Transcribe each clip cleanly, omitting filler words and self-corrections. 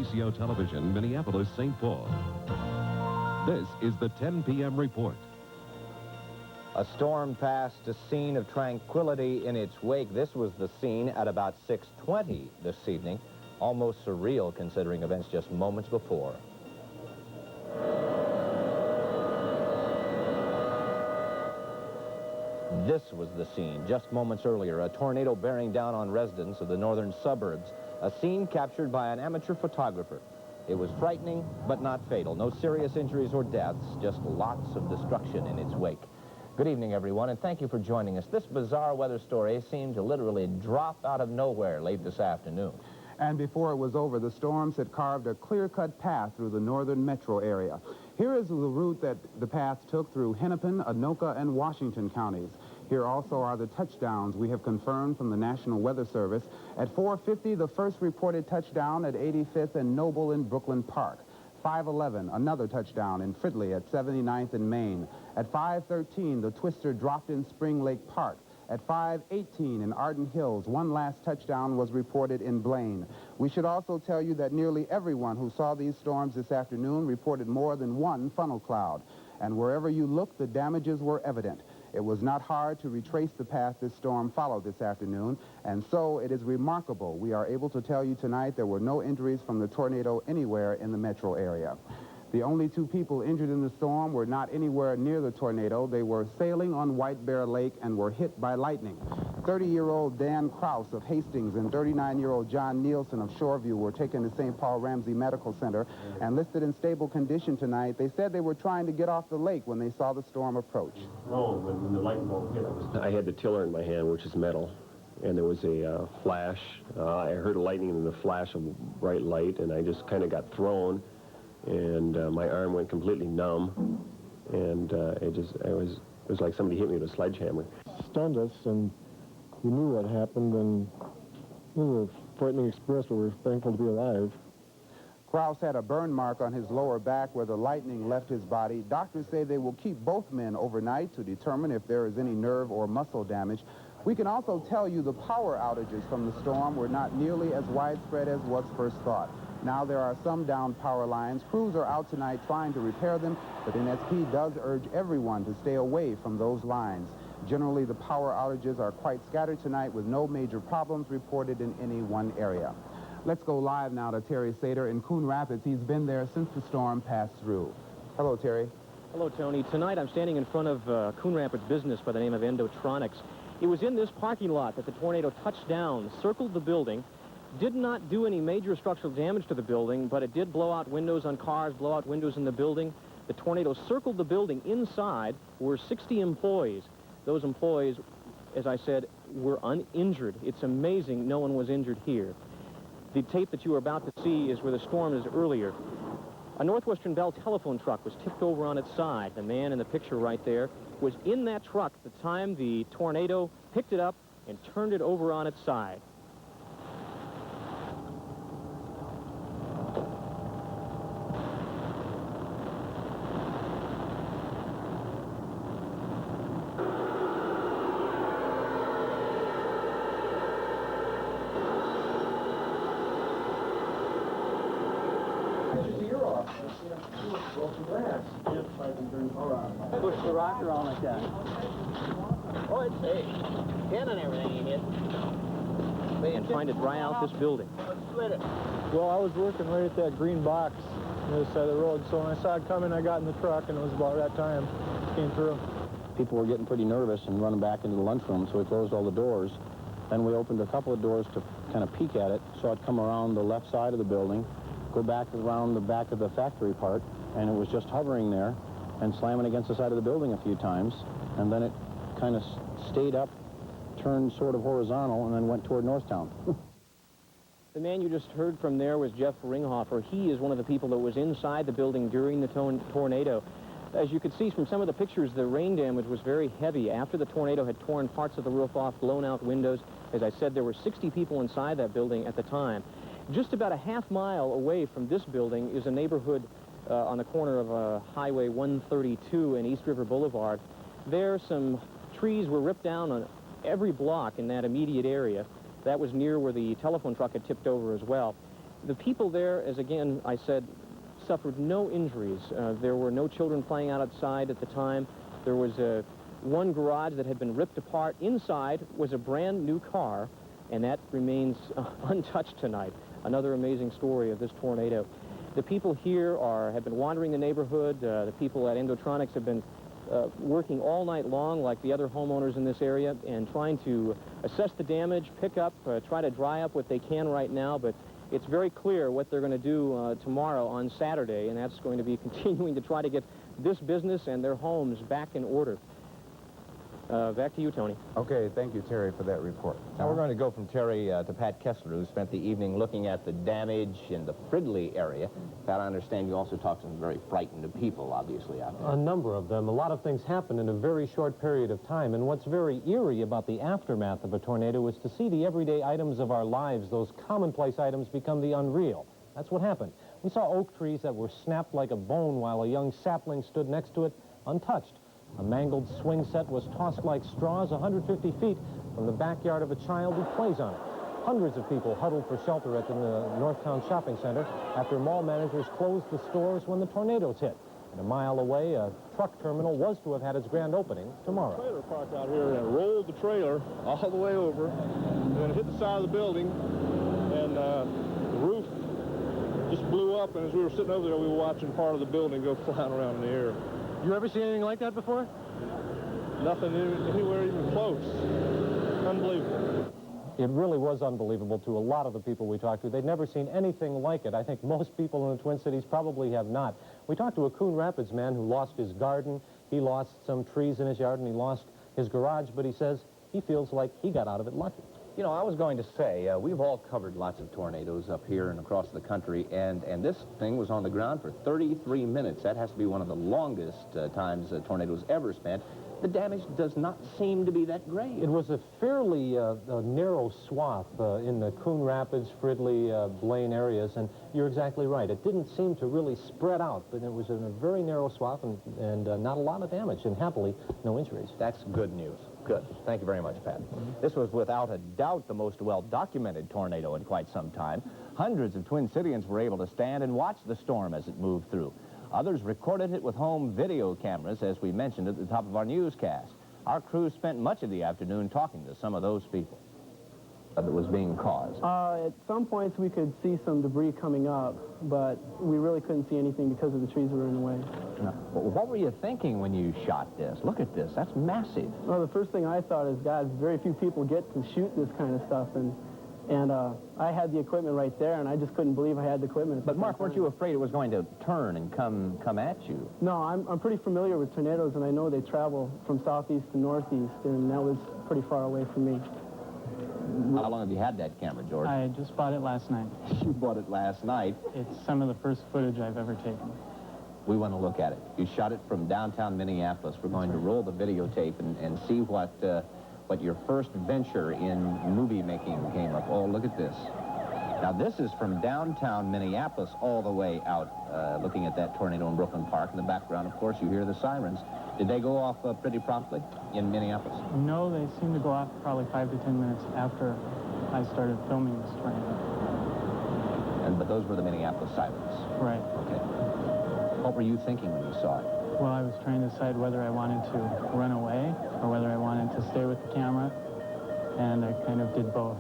WCCO Television, Minneapolis, St. Paul. This is the 10 p.m. report. A storm passed a scene of tranquility in its wake. This was the scene at about 6:20 this evening. Almost surreal considering events just moments before. This was the scene just moments earlier, a tornado bearing down on residents of the northern suburbs, a scene captured by an amateur photographer. It was frightening, but not fatal. No serious injuries or deaths, just lots of destruction in its wake. Good evening, everyone, and thank you for joining us. This bizarre weather story seemed to literally drop out of nowhere late this afternoon. And before it was over, the storms had carved a clear-cut path through the northern metro area. Here is the route that the path took through Hennepin, Anoka, and Washington counties. Here also are the touchdowns we have confirmed from the National Weather Service. At 4:50, the first reported touchdown at 85th and Noble in Brooklyn Park. 5:11, another touchdown in Fridley at 79th and Main. At 5:13, the twister dropped in Spring Lake Park. At 5:18 in Arden Hills, one last touchdown was reported in Blaine. We should also tell you that nearly everyone who saw these storms this afternoon reported more than one funnel cloud. And wherever you looked, the damages were evident. It was not hard to retrace the path this storm followed this afternoon, and so it is remarkable we are able to tell you tonight there were no injuries from the tornado anywhere in the metro area. The only two people injured in the storm were not anywhere near the tornado. They were sailing on White Bear Lake and were hit by lightning. 30-year-old Dan Krause of Hastings and 39-year-old John Nielsen of Shoreview were taken to St. Paul Ramsey Medical Center and listed in stable condition tonight. They said they were trying to get off the lake when they saw the storm approach. No, when the lightning bolt hit, I had the tiller in my hand, which is metal, and there was a flash. I heard lightning and the flash of bright light, and I just kind of got thrown. And my arm went completely numb, and it was like somebody hit me with a sledgehammer. Stunned us, and we knew what happened, and it was a frightening experience, but we're thankful to be alive. Krause had a burn mark on his lower back where the lightning left his body. Doctors say they will keep both men overnight to determine if there is any nerve or muscle damage. We can also tell you the power outages from the storm were not nearly as widespread as was first thought. Now there are some down power lines. Crews are out tonight trying to repair them, but NSP does urge everyone to stay away from those lines. Generally, the power outages are quite scattered tonight with no major problems reported in any one area. Let's go live now to Terry Sater in Coon Rapids. He's been there since the storm passed through. Hello, Terry. Hello, Tony. Tonight I'm standing in front of Coon Rapids business by the name of Endotronics. It was in this parking lot that the tornado touched down, circled the building, did not do any major structural damage to the building, but it did blow out windows on cars, blow out windows in the building. The tornado circled the building. Inside were 60 employees. Those employees, as I said, were uninjured. It's amazing no one was injured here. The tape that you are about to see is where the storm is earlier. A Northwestern Bell telephone truck was tipped over on its side. The man in the picture right there was in that truck at the time the tornado picked it up and turned it over on its side. Push the rock around like that. Oh, it's safe. Pin and everything you hit. And trying to dry out this building. Split it. Well, I was working right at that green box on the other side of the road, so when I saw it coming, I got in the truck, and it was about that time it came through. People were getting pretty nervous and running back into the lunchroom, so we closed all the doors. Then we opened a couple of doors to kind of peek at it, so I'd come around the left side of the building, go back around the back of the factory part, and it was just hovering there and slamming against the side of the building a few times, and then it kind of stayed up, turned sort of horizontal, and then went toward Northtown. The man you just heard from there was Jeff Ringhofer. He is one of the people that was inside the building during the tornado. As you could see from some of the pictures, the rain damage was very heavy. After the tornado had torn parts of the roof off, blown out windows, as I said, there were 60 people inside that building at the time. Just about a half mile away from this building is a neighborhood on the corner of Highway 132 and East River Boulevard. There, some trees were ripped down on every block in that immediate area. That was near where the telephone truck had tipped over as well. The people there, as again I said, suffered no injuries. There were no children playing outside at the time. There was one garage that had been ripped apart. Inside was a brand new car, and that remains untouched tonight. Another amazing story of this tornado. The people here have been wandering the neighborhood. The people at Endotronics have been working all night long, like the other homeowners in this area, and trying to assess the damage, pick up, try to dry up what they can right now, but it's very clear what they're going to do tomorrow on Saturday, and that's going to be continuing to try to get this business and their homes back in order. Back to you, Tony. Okay, thank you, Terry, for that report. Now we're going to go from Terry to Pat Kessler, who spent the evening looking at the damage in the Fridley area. Pat, I understand you also talked to some very frightened people, obviously, out there. A number of them. A lot of things happen in a very short period of time, and what's very eerie about the aftermath of a tornado is to see the everyday items of our lives, those commonplace items, become the unreal. That's what happened. We saw oak trees that were snapped like a bone while a young sapling stood next to it, untouched. A mangled swing set was tossed like straws 150 feet from the backyard of a child who plays on it. Hundreds of people huddled for shelter at the Northtown Shopping Center after mall managers closed the stores when the tornadoes hit. And a mile away, a truck terminal was to have had its grand opening tomorrow. Trailer parked out here, and it rolled the trailer all the way over, and then it hit the side of the building, and the roof just blew up, and as we were sitting over there, we were watching part of the building go flying around in the air. You ever seen anything like that before? Nothing anywhere even close. Unbelievable. It really was unbelievable to a lot of the people we talked to. They'd never seen anything like it. I think most people in the Twin Cities probably have not. We talked to a Coon Rapids man who lost his garden. He lost some trees in his yard, and he lost his garage, but he says he feels like he got out of it lucky. You know, I was going to say, we've all covered lots of tornadoes up here and across the country, and this thing was on the ground for 33 minutes. That has to be one of the longest times a tornado's ever spent. The damage does not seem to be that great. It was a fairly narrow swath in the Coon Rapids, Fridley, Blaine areas, and you're exactly right. It didn't seem to really spread out, but it was in a very narrow swath and not a lot of damage, and happily, no injuries. That's good news. Good. Thank you very much, Pat. This was without a doubt the most well-documented tornado in quite some time. Hundreds of Twin Cityans were able to stand and watch the storm as it moved through. Others recorded it with home video cameras, as we mentioned at the top of our newscast. Our crew spent much of the afternoon talking to some of those people that was being caused. At some points we could see some debris coming up, but we really couldn't see anything because of the trees that were in the way. Now, what were you thinking when you shot this? Look at this. That's massive. Well, the first thing I thought is, God, very few people get to shoot this kind of stuff, and I had the equipment right there, and I just couldn't believe I had the equipment. But Mark, weren't you afraid it was going to turn and come at you? No, I'm pretty familiar with tornadoes, and I know they travel from southeast to northeast, and that was pretty far away from me. How long have you had that camera, George? I just bought it last night. You bought it last night? It's some of the first footage I've ever taken. We want to look at it. You shot it from downtown Minneapolis. We're going to roll the videotape and see what your first venture in movie making came up. Oh, look at this. Now, this is from downtown Minneapolis all the way out, looking at that tornado in Brooklyn Park. In the background, of course, you hear the sirens. Did they go off pretty promptly in Minneapolis? No, they seem to go off probably 5 to 10 minutes after I started filming this tornado. But those were the Minneapolis sirens? Right. Okay. What were you thinking when you saw it? Well, I was trying to decide whether I wanted to run away or whether I wanted to stay with the camera, and I kind of did both.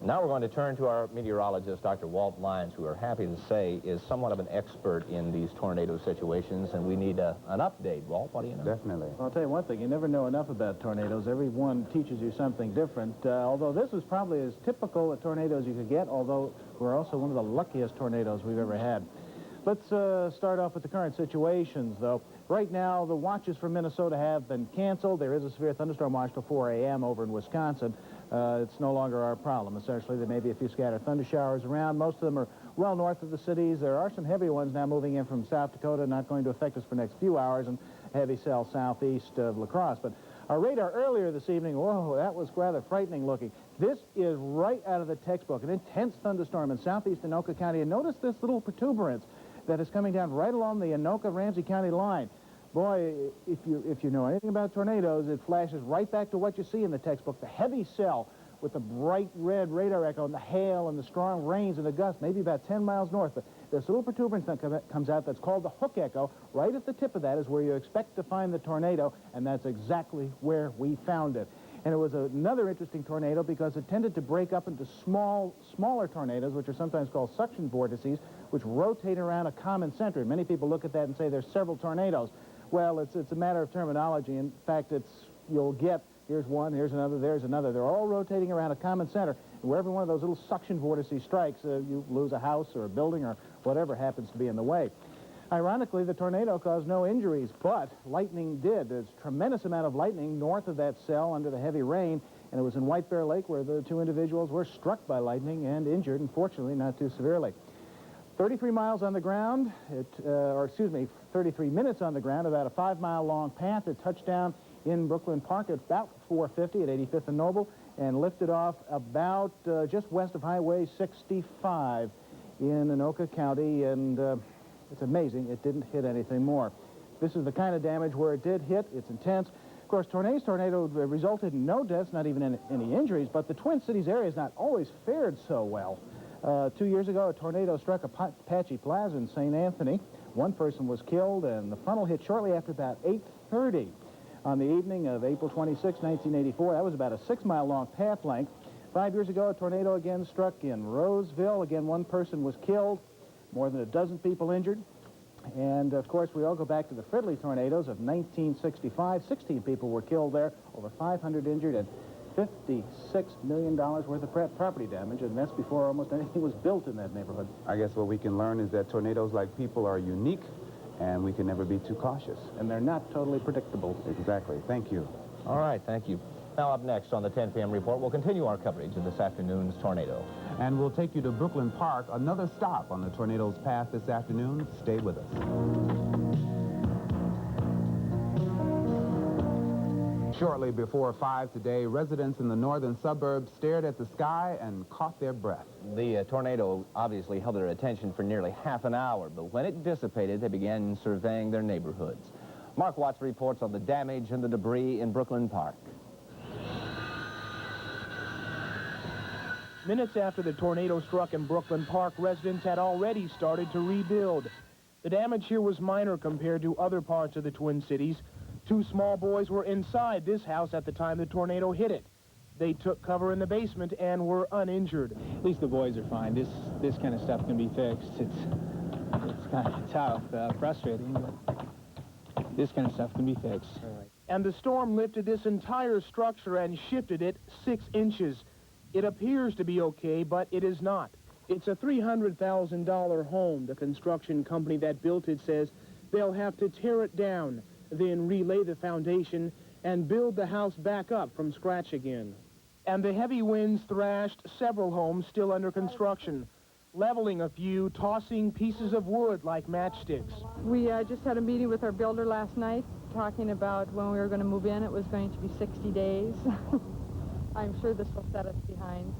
Now we're going to turn to our meteorologist, Dr. Walt Lyons, who we're happy to say is somewhat of an expert in these tornado situations, and we need an update. Walt, what do you know? Definitely. I'll tell you one thing, you never know enough about tornadoes. Every one teaches you something different. Although this was probably as typical a tornado as you could get, although we're also one of the luckiest tornadoes we've ever had. Let's start off with the current situations, though. Right now, the watches for Minnesota have been canceled. There is a severe thunderstorm watch till 4 a.m. over in Wisconsin. It's no longer our problem. Essentially, there may be a few scattered thunder showers around. Most of them are well north of the cities. There are some heavy ones now moving in from South Dakota, not going to affect us for the next few hours, and heavy cell southeast of La Crosse. But our radar earlier this evening, whoa, that was rather frightening looking. This is right out of the textbook, an intense thunderstorm in southeast Anoka County. And notice this little protuberance that is coming down right along the Anoka-Ramsey County line. Boy, if you know anything about tornadoes, it flashes right back to what you see in the textbook. The heavy cell with the bright red radar echo and the hail and the strong rains and the gusts, maybe about 10 miles north. But this little protuberance that comes out that's called the hook echo. Right at the tip of that is where you expect to find the tornado, and that's exactly where we found it. And it was another interesting tornado because it tended to break up into smaller tornadoes, which are sometimes called suction vortices, which rotate around a common center. And many people look at that and say there's several tornadoes. Well, it's a matter of terminology. In fact, you'll get, here's one, here's another, there's another. They're all rotating around a common center. And wherever one of those little suction vortices strikes, you lose a house or a building or whatever happens to be in the way. Ironically, the tornado caused no injuries, but lightning did. There's a tremendous amount of lightning north of that cell under the heavy rain, and it was in White Bear Lake where the two individuals were struck by lightning and injured, and fortunately not too severely. 33 miles on the ground, 33 minutes on the ground, about a 5-mile-long path. It touched down in Brooklyn Park at about 4:50 at 85th and Noble, and lifted off about just west of Highway 65 in Anoka County, and it's amazing it didn't hit anything more. This is the kind of damage where it did hit. It's intense. Of course, tornado resulted in no deaths, not even any injuries, but the Twin Cities area has not always fared so well. 2 years ago, a tornado struck Apache Plaza in St. Anthony. One person was killed, and the frontal hit shortly after about 8:30 on the evening of April 26, 1984. That was about a 6-mile-long path length. 5 years ago, a tornado again struck in Roseville. Again, one person was killed, more than a dozen people injured. And, of course, we all go back to the Fridley tornadoes of 1965. 16 people were killed there, over 500 injured, and $56 million worth of property damage, and that's before almost anything was built in that neighborhood. I guess what we can learn is that tornadoes, like people, are unique, and we can never be too cautious. And they're not totally predictable. Exactly. Thank you. All right, thank you. Now up next on the 10 p.m. report, we'll continue our coverage of this afternoon's tornado. And we'll take you to Brooklyn Park, another stop on the tornado's path this afternoon. Stay with us. Shortly before 5 today, residents in the northern suburbs stared at the sky and caught their breath. The tornado obviously held their attention for nearly half an hour, but when it dissipated, they began surveying their neighborhoods. Mark Watts reports on the damage and the debris in Brooklyn Park. Minutes after the tornado struck in Brooklyn Park, residents had already started to rebuild. The damage here was minor compared to other parts of the Twin Cities. 2 small boys were inside this house at the time the tornado hit it. They took cover in the basement and were uninjured. At least the boys are fine. This kind of stuff can be fixed. It's kind of tough, frustrating, but this kind of stuff can be fixed. And the storm lifted this entire structure and shifted it 6 inches. It appears to be okay, but it is not. It's a $300,000 home. The construction company that built it says they'll have to tear it down, then relay the foundation and build the house back up from scratch again. And the heavy winds thrashed several homes still under construction, leveling a few, tossing pieces of wood like matchsticks. We just had a meeting with our builder last night, talking about when we were going to move in. It was going to be 60 days. I'm sure this will set us behind.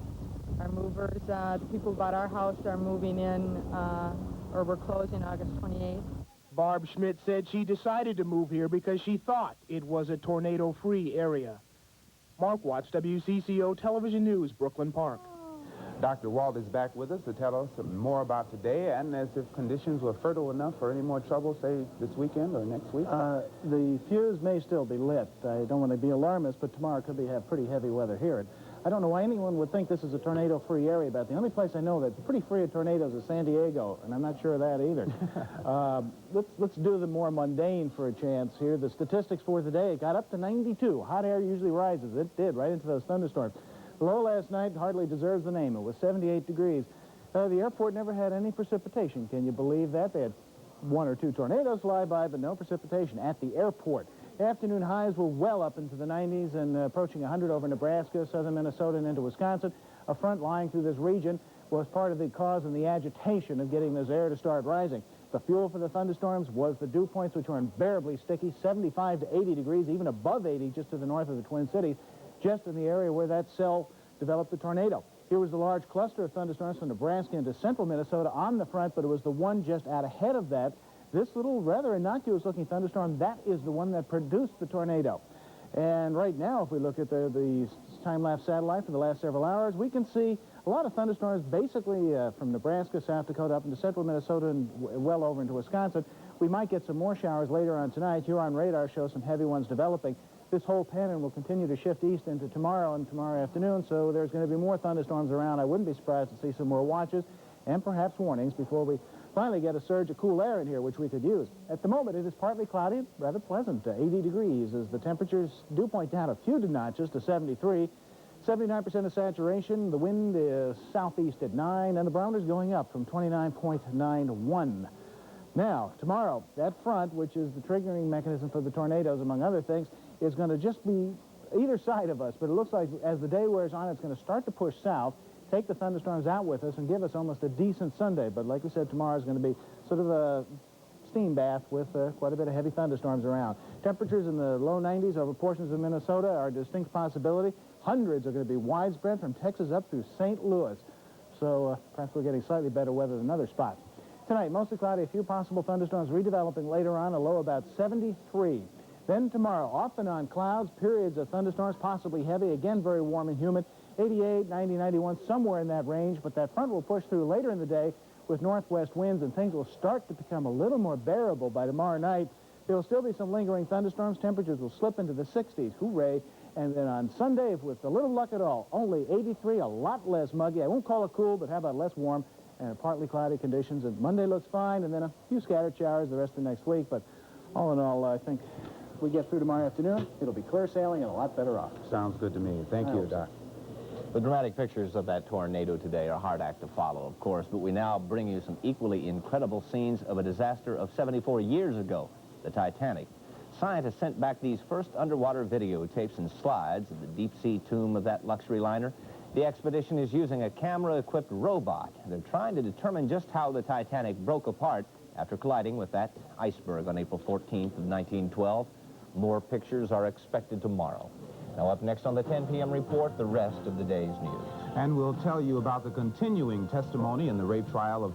Our movers, the people who bought our house are moving in, or we're closing August 28th. Barb Schmidt said she decided to move here because she thought it was a tornado-free area. Mark Watts, WCCO Television News, Brooklyn Park. Dr. Wald is back with us to tell us more about today, and as if conditions were fertile enough for any more trouble, say, this weekend or next week? The fuse may still be lit. I don't want to be alarmist, but tomorrow could have pretty heavy weather here. And I don't know why anyone would think this is a tornado-free area, but the only place I know that's pretty free of tornadoes is San Diego, and I'm not sure of that either. Let's do the more mundane for a chance here. The statistics for today, it got up to 92. Hot air usually rises. It did, right into those thunderstorms. The low last night hardly deserves the name. It was 78 degrees. The airport never had any precipitation. Can you believe that? They had 1 or 2 tornadoes fly by, but no precipitation at the airport. Afternoon highs were well up into the 90s and approaching 100 over Nebraska, southern Minnesota, and into Wisconsin. A front lying through this region was part of the cause and the agitation of getting this air to start rising. The fuel for the thunderstorms was the dew points, which were unbearably sticky, 75 to 80 degrees, even above 80 just to the north of the Twin Cities, just in the area where that cell developed the tornado. Here was the large cluster of thunderstorms from Nebraska into central Minnesota on the front, but it was the one just out ahead of that. This little rather innocuous-looking thunderstorm, that is the one that produced the tornado. And right now, if we look at the time-lapse satellite for the last several hours, we can see a lot of thunderstorms basically from Nebraska, South Dakota, up into central Minnesota and well over into Wisconsin. We might get some more showers later on tonight. Huron radar shows some heavy ones developing. This whole pattern will continue to shift east into tomorrow and tomorrow afternoon, so there's going to be more thunderstorms around. I wouldn't be surprised to see some more watches and perhaps warnings before we finally get a surge of cool air in here, which we could use. At the moment, it is partly cloudy, rather pleasant, 80 degrees, as the temperatures do point down a few notches to 73. 79% of saturation, the wind is southeast at 9, and the barometer's going up from 29.91. Now, tomorrow, that front, which is the triggering mechanism for the tornadoes, among other things, is going to just be either side of us, but it looks like as the day wears on, it's going to start to push south, take the thunderstorms out with us, and give us almost a decent Sunday. But like we said, tomorrow is going to be sort of a steam bath with quite a bit of heavy thunderstorms around. Temperatures in the low 90s over portions of Minnesota are a distinct possibility. Hundreds are going to be widespread from Texas up through St. Louis. So perhaps we're getting slightly better weather than other spots. Tonight, mostly cloudy, a few possible thunderstorms redeveloping later on, a low about 73. Then tomorrow, off and on clouds, periods of thunderstorms, possibly heavy, again very warm and humid, 88, 90, 91, somewhere in that range, but that front will push through later in the day with northwest winds, and things will start to become a little more bearable by tomorrow night. There will still be some lingering thunderstorms. Temperatures will slip into the 60s. Hooray. And then on Sunday, with a little luck at all, only 83, a lot less muggy. I won't call it cool, but how about less warm and partly cloudy conditions. And Monday looks fine, and then a few scattered showers the rest of next week. But all in all, I think if we get through tomorrow afternoon, it'll be clear sailing and a lot better off. Sounds good to me. Thank you, Doc. The dramatic pictures of that tornado today are a hard act to follow, of course, but we now bring you some equally incredible scenes of a disaster of 74 years ago, the Titanic. Scientists sent back these first underwater videotapes and slides of the deep-sea tomb of that luxury liner. The expedition is using a camera-equipped robot. They're trying to determine just how the Titanic broke apart after colliding with that iceberg on April 14th of 1912. More pictures are expected tomorrow. Now, up next on the 10 p.m. report, the rest of the day's news. And we'll tell you about the continuing testimony in the rape trial of